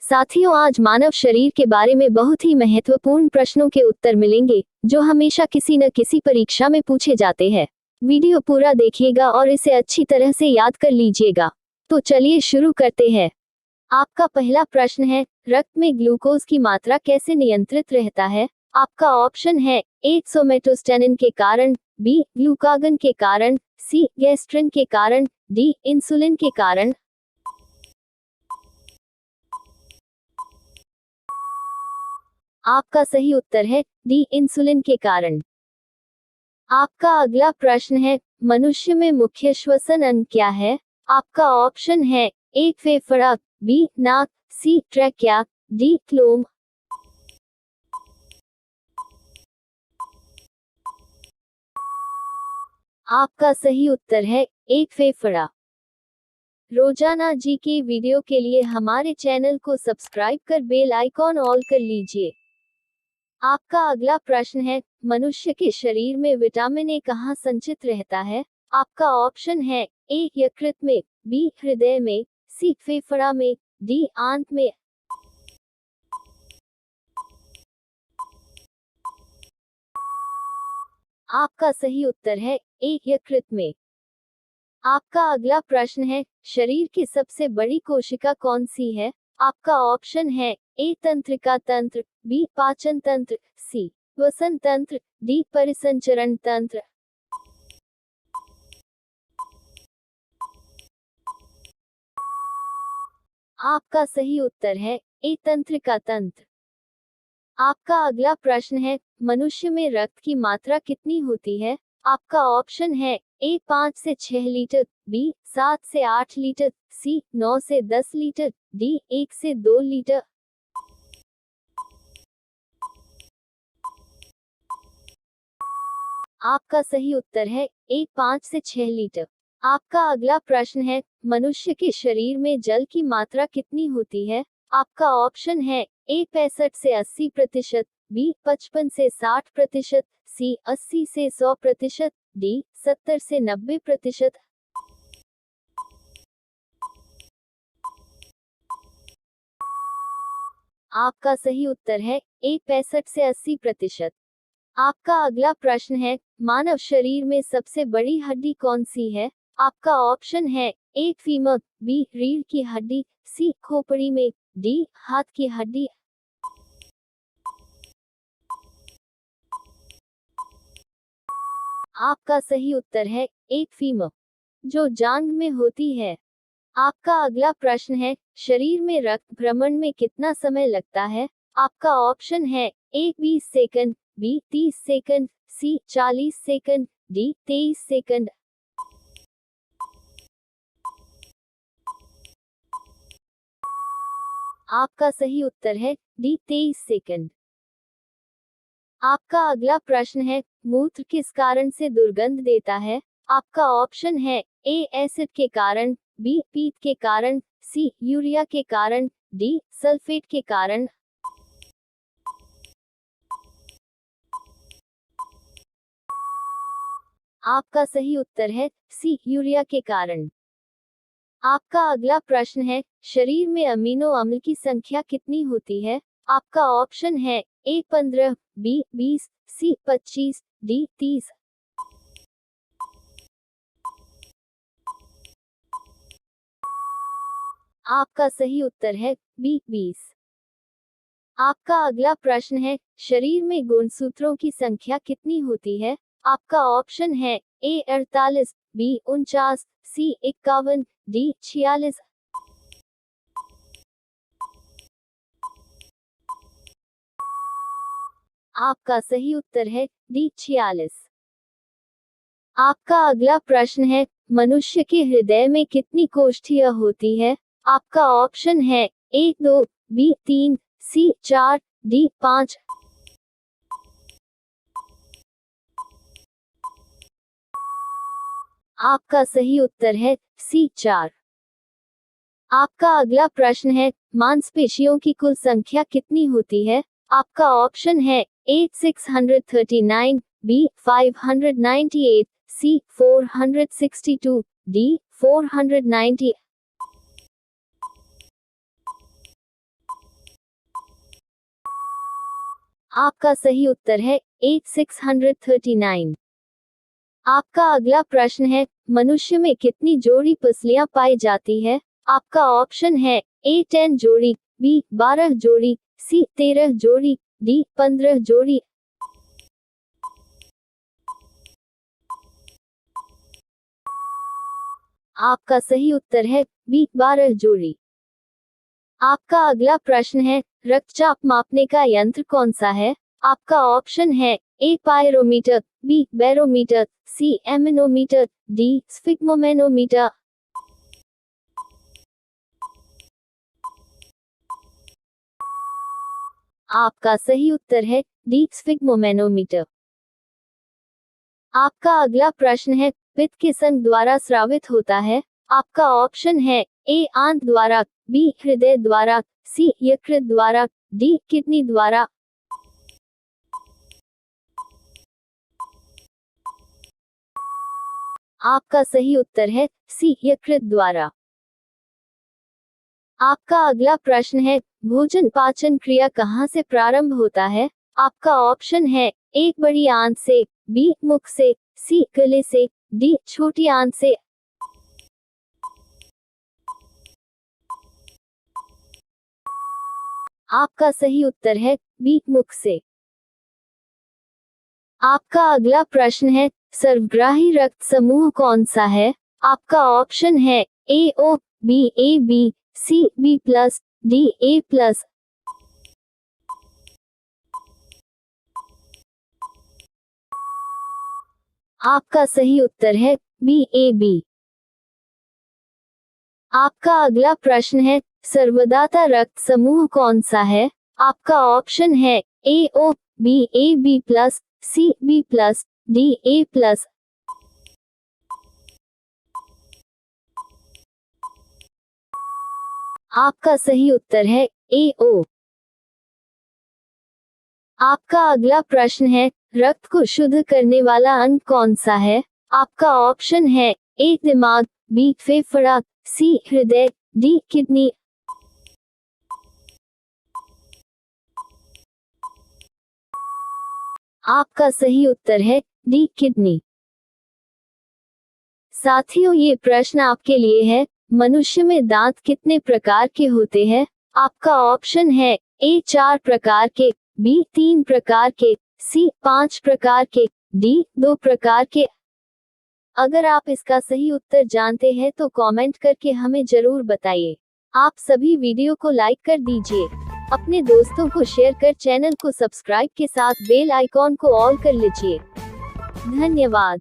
साथियों, आज मानव शरीर के बारे में बहुत ही महत्वपूर्ण प्रश्नों के उत्तर मिलेंगे जो हमेशा किसी न किसी परीक्षा में पूछे जाते हैं। वीडियो पूरा देखिएगा और इसे अच्छी तरह से याद कर लीजिएगा। तो चलिए शुरू करते हैं। आपका पहला प्रश्न है, रक्त में ग्लूकोज की मात्रा कैसे नियंत्रित रहता है? आपका ऑप्शन है ए सोमेटोस्टेनिन के कारण, बी ग्लूकागन के कारण, सी गैस्ट्रिन के कारण, डी इंसुलिन के कारण। आपका सही उत्तर है डी इंसुलिन के कारण। आपका अगला प्रश्न है, मनुष्य में मुख्य श्वसन अंग क्या है? आपका ऑप्शन है ए फेफड़ा, बी नाक, सी ट्रैकिया, डी क्लोम। आपका सही उत्तर है ए फेफड़ा। रोजाना जी के वीडियो के लिए हमारे चैनल को सब्सक्राइब कर बेल आइकॉन ऑल कर लीजिए। आपका अगला प्रश्न है, मनुष्य के शरीर में विटामिन ए कहाँ संचित रहता है? आपका ऑप्शन है ए यकृत में, बी हृदय में, सी फेफड़ा में, डी आंत में। आपका सही उत्तर है ए यकृत में। आपका अगला प्रश्न है, शरीर की सबसे बड़ी कोशिका कौन सी है? आपका ऑप्शन है ए तंत्रिका तंत्र, बी पाचन तंत्र, सी श्वसन तंत्र, डी परिसंचरण तंत्र। आपका सही उत्तर है ए तंत्रिका तंत्र। आपका अगला प्रश्न है, मनुष्य में रक्त की मात्रा कितनी होती है? आपका ऑप्शन है ए 5 से 6 लीटर, बी 7 से 8 लीटर, सी 9 से 10 लीटर, डी 1 से 2 लीटर। आपका सही उत्तर है ए 5 से 6 लीटर। आपका अगला प्रश्न है, मनुष्य के शरीर में जल की मात्रा कितनी होती है? आपका ऑप्शन है ए 65 से 80%, बी 55 से 60%, सी 80 से 100%, डी 70 से 90%। आपका सही उत्तर है ए 65 से 80%। आपका अगला प्रश्न है, मानव शरीर में सबसे बड़ी हड्डी कौन सी है? आपका ऑप्शन है ए फीमर, बी रीढ़ की हड्डी, सी खोपड़ी में, डी हाथ की हड्डी। आपका सही उत्तर है ए फीमर, जो जांघ में होती है। आपका अगला प्रश्न है, शरीर में रक्त भ्रमण में कितना समय लगता है? आपका ऑप्शन है ए 20 सेकंड, बी 30 सेकंड, सी 40 सेकंड, डी 23 सेकंड। आपका सही उत्तर है डी 23 सेकंड। आपका अगला प्रश्न है, मूत्र किस कारण से दुर्गंध देता है? आपका ऑप्शन है ए एसिड के कारण, बी पीत के कारण, सी यूरिया के कारण, डी सल्फेट के कारण। आपका सही उत्तर है सी यूरिया के कारण। आपका अगला प्रश्न है, शरीर में अमीनो अम्ल की संख्या कितनी होती है? आपका ऑप्शन है ए 15, बी 20, सी 25, डी 30। आपका सही उत्तर है बी 20। आपका अगला प्रश्न है, शरीर में गुणसूत्रों की संख्या कितनी होती है? आपका ऑप्शन है ए 48, बी 49, सी 51, डी 46। आपका सही उत्तर है डी 46। आपका अगला प्रश्न है, मनुष्य के हृदय में कितनी कोष्ठियां होती है? आपका ऑप्शन है ए 2, बी 3, सी 4, डी 5। आपका सही उत्तर है सी 4। आपका अगला प्रश्न है, मांसपेशियों की कुल संख्या कितनी होती है? आपका ऑप्शन है ए 639, बी 598, सी 462, डी 490। आपका सही उत्तर है ए 639। आपका अगला प्रश्न है, मनुष्य में कितनी जोड़ी पसलियां पाई जाती है? आपका ऑप्शन है ए 10 जोड़ी, बी 12 जोड़ी, सी 13 जोड़ी, डी 15 जोड़ी। आपका सही उत्तर है बी 12 जोड़ी। आपका अगला प्रश्न है, रक्तचाप मापने का यंत्र कौन सा है? आपका ऑप्शन है ए पायरोमीटर, बी बैरोमीटर, सी एमनोमीटर, डी स्फिग्मोमेनोमीटर। आपका सही उत्तर है डी स्फिग्मोमेनोमीटर। आपका अगला प्रश्न है, पित्त किस अंग द्वारा स्रावित होता है? आपका ऑप्शन है ए आंत द्वारा, बी हृदय द्वारा, सी यकृत द्वारा, डी किडनी द्वारा। आपका सही उत्तर है सी यकृत द्वारा। आपका अगला प्रश्न है, भोजन पाचन क्रिया कहाँ से प्रारंभ होता है? आपका ऑप्शन है ए बड़ी आंत से, बी मुख से, सी गले से, डी छोटी आंत से। आपका सही उत्तर है बी मुख से। आपका अगला प्रश्न है, सर्वग्राही रक्त समूह कौन सा है? आपका ऑप्शन है A O, B A B, C B plus, D A plus. आपका सही उत्तर है बी ए बी। आपका अगला प्रश्न है, सर्वदाता रक्त समूह कौन सा है? आपका ऑप्शन है A O, B A B plus, C B plus, D A plus. आपका सही उत्तर है ए ओ। आपका अगला प्रश्न है, रक्त को शुद्ध करने वाला अंग कौन सा है? आपका ऑप्शन है ए दिमाग, बी फेफड़ा, सी हृदय, डी किडनी। आपका सही उत्तर है डी किडनी। साथियों, ये प्रश्न आपके लिए है, मनुष्य में दांत कितने प्रकार के होते हैं? आपका ऑप्शन है ए 4 प्रकार के, बी 3 प्रकार के, सी 5 प्रकार के, डी 2 प्रकार के। अगर आप इसका सही उत्तर जानते हैं तो कमेंट करके हमें जरूर बताइए। आप सभी वीडियो को लाइक कर दीजिए, अपने दोस्तों को शेयर कर चैनल को सब्सक्राइब के साथ बेल आइकॉन को ऑल कर लीजिए। धन्यवाद।